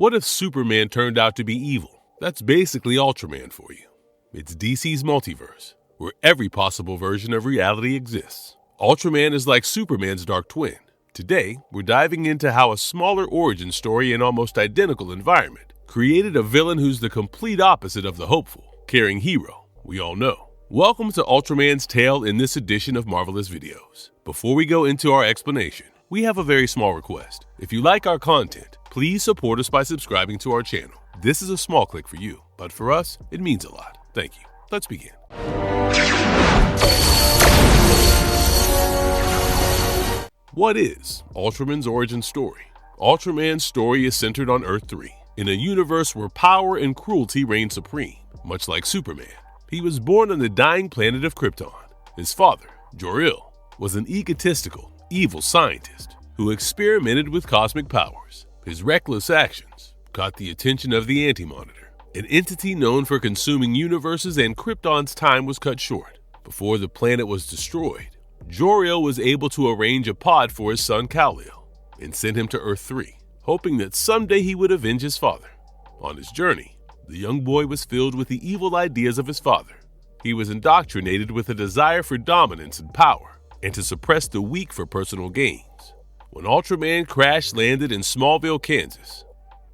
What if Superman turned out to be evil? That's basically Ultraman for you. It's DC's Multiverse, where every possible version of reality exists. Ultraman is like Superman's dark twin. Today, we're diving into how a smaller origin story in almost identical environment created a villain who's the complete opposite of the hopeful, caring hero we all know. Welcome to Ultraman's tale in this edition of Marvelous Videos. Before we go into our explanation, we have a very small request. If you like our content, please support us by subscribing to our channel. This is a small click for you, but for us, it means a lot. Thank you. Let's begin. What is Ultraman's origin story? Ultraman's story is centered on Earth 3, in a universe where power and cruelty reign supreme. Much like Superman, he was born on the dying planet of Krypton. His father, Jor-El, was an egotistical, evil scientist who experimented with cosmic powers. His reckless actions caught the attention of the Anti-Monitor, an entity known for consuming universes, and Krypton's time was cut short. Before the planet was destroyed, Jor-El was able to arrange a pod for his son Kal-El and send him to Earth 3, hoping that someday he would avenge his father. On his journey, the young boy was filled with the evil ideas of his father. He was indoctrinated with a desire for dominance and power, and to suppress the weak for personal gains. When Ultraman crash-landed in Smallville, Kansas,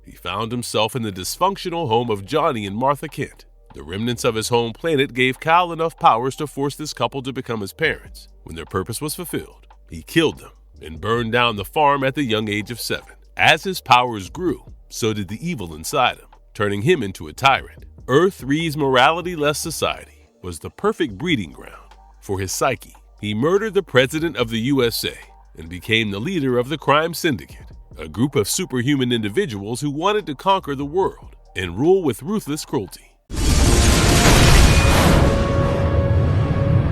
he found himself in the dysfunctional home of Johnny and Martha Kent. The remnants of his home planet gave Kal enough powers to force this couple to become his parents. When their purpose was fulfilled, he killed them and burned down the farm at the young age of 7. As his powers grew, so did the evil inside him, turning him into a tyrant. Earth 3's morality-less society was the perfect breeding ground for his psyche. He murdered the president of the USA and became the leader of the crime syndicate, a group of superhuman individuals who wanted to conquer the world and rule with ruthless cruelty.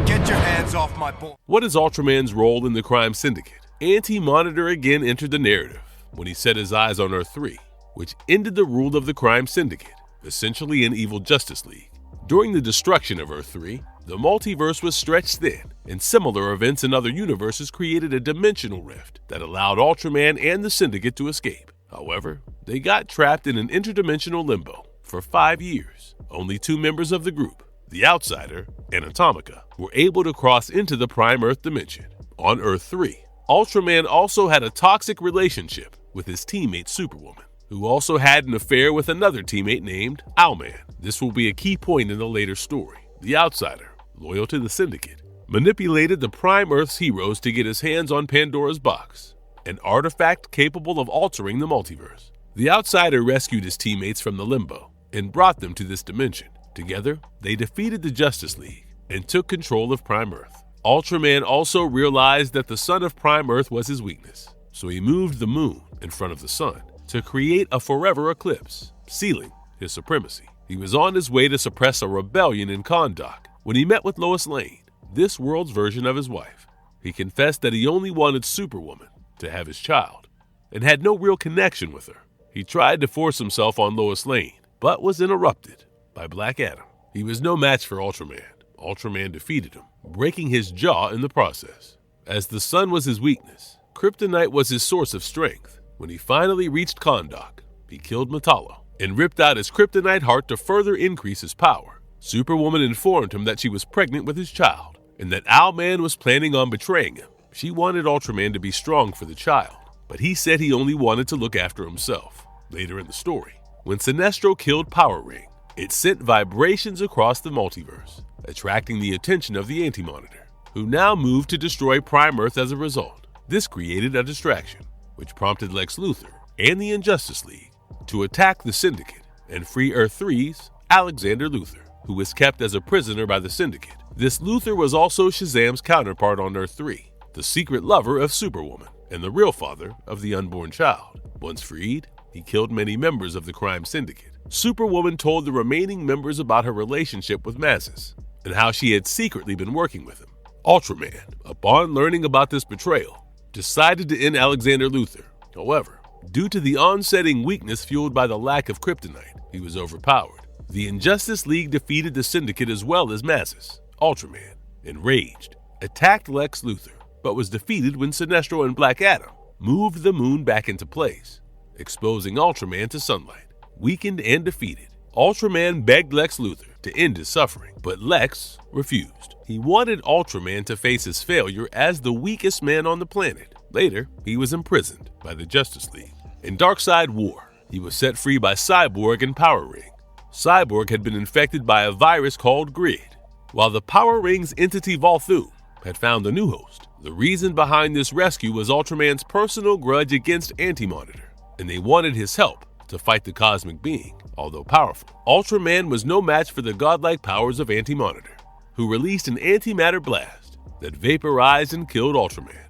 Get your hands off my boy. What is Ultraman's role in the crime syndicate? Anti-Monitor again entered the narrative when he set his eyes on Earth 3, which ended the rule of the crime syndicate, essentially an evil Justice League. During the destruction of Earth 3, the multiverse was stretched thin, and similar events in other universes created a dimensional rift that allowed Ultraman and the Syndicate to escape. However, they got trapped in an interdimensional limbo for 5 years. Only 2 members of the group, the Outsider and Atomica, were able to cross into the Prime Earth dimension. On Earth 3, Ultraman also had a toxic relationship with his teammate Superwoman, who also had an affair with another teammate named Owlman. This will be a key point in the later story. The Outsider, loyal to the Syndicate, manipulated the Prime Earth's heroes to get his hands on Pandora's box, an artifact capable of altering the multiverse. The Outsider rescued his teammates from the limbo and brought them to this dimension. Together, they defeated the Justice League and took control of Prime Earth. Ultraman also realized that the sun of Prime Earth was his weakness, so he moved the moon in front of the sun to create a forever eclipse, sealing his supremacy. He was on his way to suppress a rebellion in Kahndaq when he met with Lois Lane, this world's version of his wife. He confessed that he only wanted Superwoman to have his child and had no real connection with her. He tried to force himself on Lois Lane, but was interrupted by Black Adam. He was no match for Ultraman. Ultraman defeated him, breaking his jaw in the process. As the sun was his weakness, kryptonite was his source of strength. When he finally reached Kahndaq, he killed Metallo and ripped out his kryptonite heart to further increase his power. Superwoman informed him that she was pregnant with his child and that Owlman was planning on betraying him. She wanted Ultraman to be strong for the child, but he said he only wanted to look after himself. Later in the story, when Sinestro killed Power Ring, it sent vibrations across the multiverse, attracting the attention of the Anti-Monitor, who now moved to destroy Prime Earth as a result. This created a distraction, which prompted Lex Luthor and the Injustice League to attack the Syndicate and free Earth 3's Alexander Luthor, who was kept as a prisoner by the Syndicate. This Luthor was also Shazam's counterpart on Earth 3, the secret lover of Superwoman and the real father of the unborn child. Once freed, he killed many members of the crime syndicate. Superwoman told the remaining members about her relationship with Mazes and how she had secretly been working with him. Ultraman, upon learning about this betrayal, decided to end Alexander Luthor. However, due to the onsetting weakness fueled by the lack of kryptonite, he was overpowered. The Injustice League defeated the Syndicate as well as Mazes. Ultraman, enraged, attacked Lex Luthor, but was defeated when Sinestro and Black Adam moved the moon back into place exposing Ultraman to sunlight. Weakened and defeated, Ultraman begged Lex Luthor to end his suffering, but Lex refused. He wanted Ultraman to face his failure as the weakest man on the planet. Later, he was imprisoned by the Justice League. In Darkseid War, he was set free by Cyborg and Power Ring. Cyborg had been infected by a virus called Grid, while the Power Ring's entity Volthoom had found a new host. The reason behind this rescue was Ultraman's personal grudge against Anti-Monitor, and they wanted his help to fight the cosmic being. Although powerful, Ultraman was no match for the godlike powers of Anti-Monitor, who released an antimatter blast that vaporized and killed Ultraman.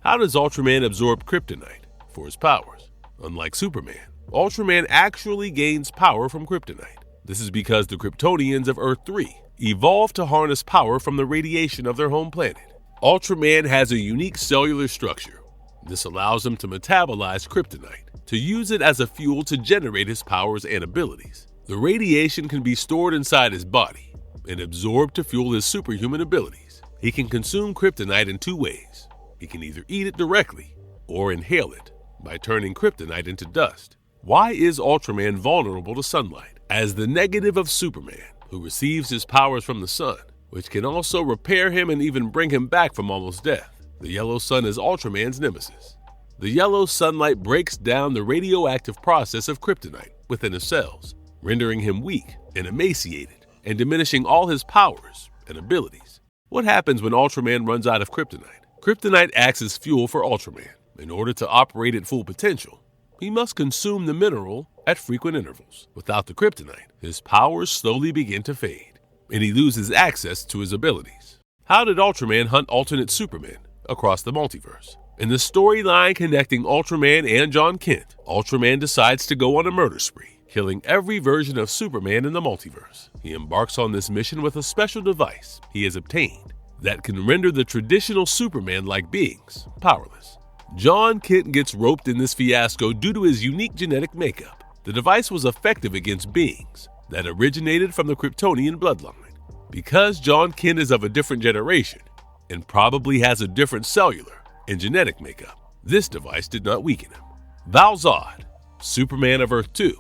How does Ultraman absorb kryptonite for his powers? Unlike Superman, Ultraman actually gains power from kryptonite. This is because the Kryptonians of Earth-3 evolved to harness power from the radiation of their home planet. Ultraman has a unique cellular structure. This allows him to metabolize kryptonite, to use it as a fuel to generate his powers and abilities. The radiation can be stored inside his body and absorbed to fuel his superhuman abilities. He can consume kryptonite in two ways. He can either eat it directly or inhale it by turning kryptonite into dust. Why is Ultraman vulnerable to sunlight? As the negative of Superman, who receives his powers from the sun, which can also repair him and even bring him back from almost death. The yellow sun is Ultraman's nemesis. The yellow sunlight breaks down the radioactive process of kryptonite within his cells, rendering him weak and emaciated, and diminishing all his powers and abilities. What happens when Ultraman runs out of kryptonite? Kryptonite acts as fuel for Ultraman. In order to operate at full potential, he must consume the mineral at frequent intervals. Without the kryptonite, his powers slowly begin to fade, and he loses access to his abilities. How did Ultraman hunt alternate Supermen across the multiverse? In the storyline connecting Ultraman and John Kent, Ultraman decides to go on a murder spree, killing every version of Superman in the multiverse. He embarks on this mission with a special device he has obtained that can render the traditional Superman-like beings powerless. John Kent gets roped in this fiasco due to his unique genetic makeup. The device was effective against beings that originated from the Kryptonian bloodline. Because John Kent is of a different generation and probably has a different cellular and genetic makeup, this device did not weaken him. Val-Zod, Superman of Earth-2,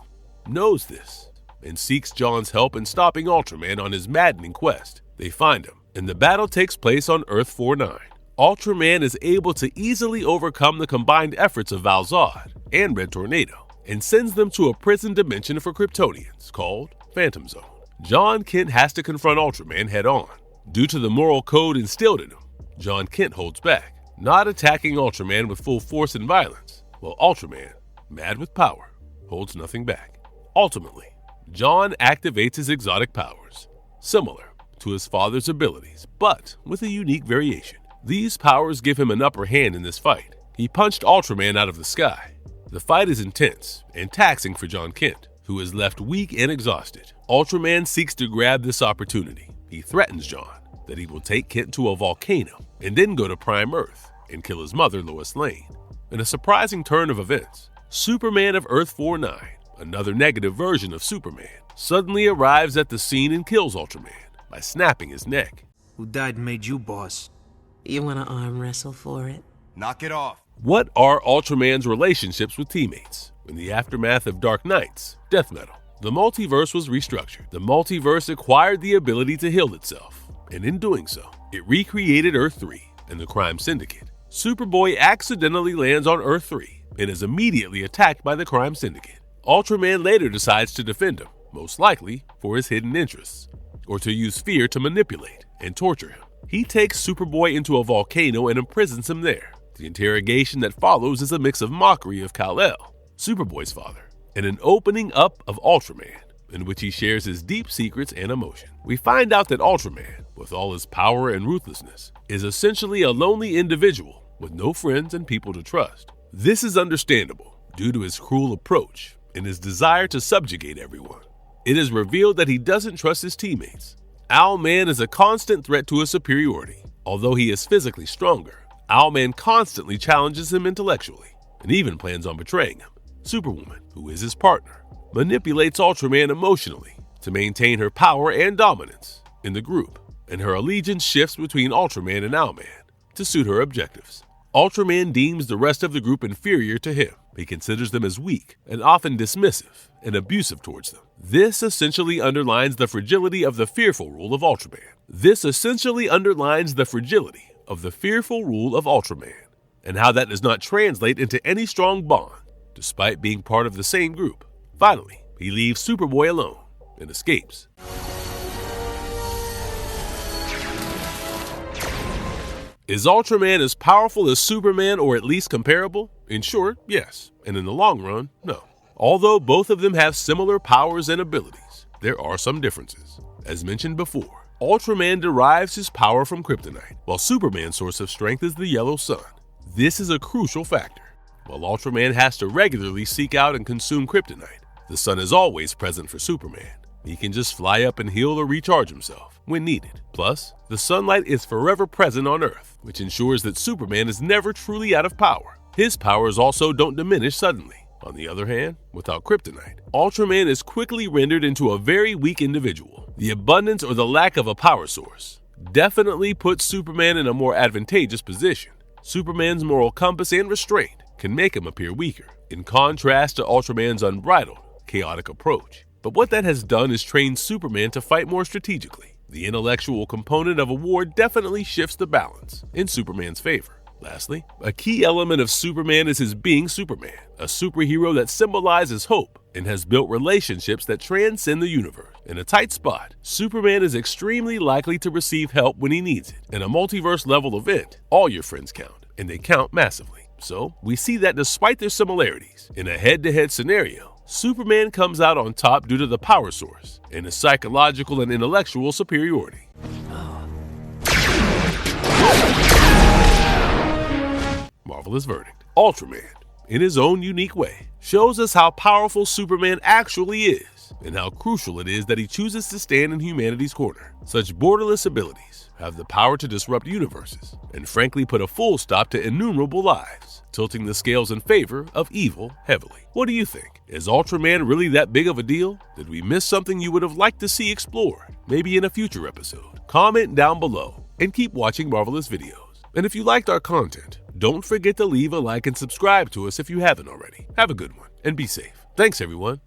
knows this and seeks John's help in stopping Ultraman on his maddening quest. They find him, and the battle takes place on Earth-49. Ultraman is able to easily overcome the combined efforts of Val-Zod and Red Tornado and sends them to a prison dimension for Kryptonians called Phantom Zone. John Kent has to confront Ultraman head-on. Due to the moral code instilled in him, John Kent holds back, not attacking Ultraman with full force and violence, while Ultraman, mad with power, holds nothing back. Ultimately, John activates his exotic powers, similar to his father's abilities, but with a unique variation. These powers give him an upper hand in this fight. He punched Ultraman out of the sky. The fight is intense and taxing for John Kent, who is left weak and exhausted. Ultraman seeks to grab this opportunity. He threatens John that he will take Kent to a volcano and then go to Prime Earth and kill his mother, Lois Lane. In a surprising turn of events, Superman of Earth-49, another negative version of Superman, suddenly arrives at the scene and kills Ultraman by snapping his neck. Who died and made you boss? You want to arm wrestle for it? Knock it off. What are Ultraman's relationships with teammates? In the aftermath of Dark Knight's death metal, the multiverse was restructured. The multiverse acquired the ability to heal itself, and in doing so, it recreated Earth-3 and the Crime Syndicate. Superboy accidentally lands on Earth-3 and is immediately attacked by the Crime Syndicate. Ultraman later decides to defend him, most likely for his hidden interests, or to use fear to manipulate and torture him. He takes Superboy into a volcano and imprisons him there. The interrogation that follows is a mix of mockery of Kal-El, Superboy's father, and an opening up of Ultraman, in which he shares his deep secrets and emotion. We find out that Ultraman, with all his power and ruthlessness, is essentially a lonely individual with no friends and people to trust. This is understandable due to his cruel approach and his desire to subjugate everyone. It is revealed that he doesn't trust his teammates. Owlman is a constant threat to his superiority. Although he is physically stronger, Owlman constantly challenges him intellectually and even plans on betraying him. Superwoman, who is his partner, manipulates Ultraman emotionally to maintain her power and dominance in the group, and her allegiance shifts between Ultraman and Owlman to suit her objectives. Ultraman deems the rest of the group inferior to him. He considers them as weak and often dismissive and abusive towards them. This essentially underlines the fragility of the fearful rule of Ultraman. And how that does not translate into any strong bond, despite being part of the same group. Finally, he leaves Superboy alone and escapes. Is Ultraman as powerful as Superman, or at least comparable? In short, yes, and in the long run, no. Although both of them have similar powers and abilities, there are some differences. As mentioned before, Ultraman derives his power from kryptonite, while Superman's source of strength is the yellow sun. This is a crucial factor. While Ultraman has to regularly seek out and consume kryptonite, the sun is always present for Superman. He can just fly up and heal or recharge himself when needed. Plus, the sunlight is forever present on Earth, which ensures that Superman is never truly out of power. His powers also don't diminish suddenly. On the other hand, without kryptonite, Ultraman is quickly rendered into a very weak individual. The abundance or the lack of a power source definitely puts Superman in a more advantageous position. Superman's moral compass and restraint can make him appear weaker, in contrast to Ultraman's unbridled, chaotic approach. But what that has done is train Superman to fight more strategically. The intellectual component of a war definitely shifts the balance in Superman's favor. Lastly, a key element of Superman is his being Superman, a superhero that symbolizes hope and has built relationships that transcend the universe. In a tight spot, Superman is extremely likely to receive help when he needs it. In a multiverse level event, all your friends count, and they count massively. So, we see that despite their similarities, in a head-to-head scenario, Superman comes out on top due to the power source and his psychological and intellectual superiority. Marvelous verdict. Ultraman, in his own unique way, shows us how powerful Superman actually is and how crucial it is that he chooses to stand in humanity's corner. Such borderless abilities have the power to disrupt universes and frankly put a full stop to innumerable lives, tilting the scales in favor of evil heavily. What do you think? Is Ultraman really that big of a deal? Did we miss something you would have liked to see explored? Maybe in a future episode? Comment down below and keep watching Marvelous videos. And if you liked our content, don't forget to leave a like and subscribe to us if you haven't already. Have a good one and be safe. Thanks everyone.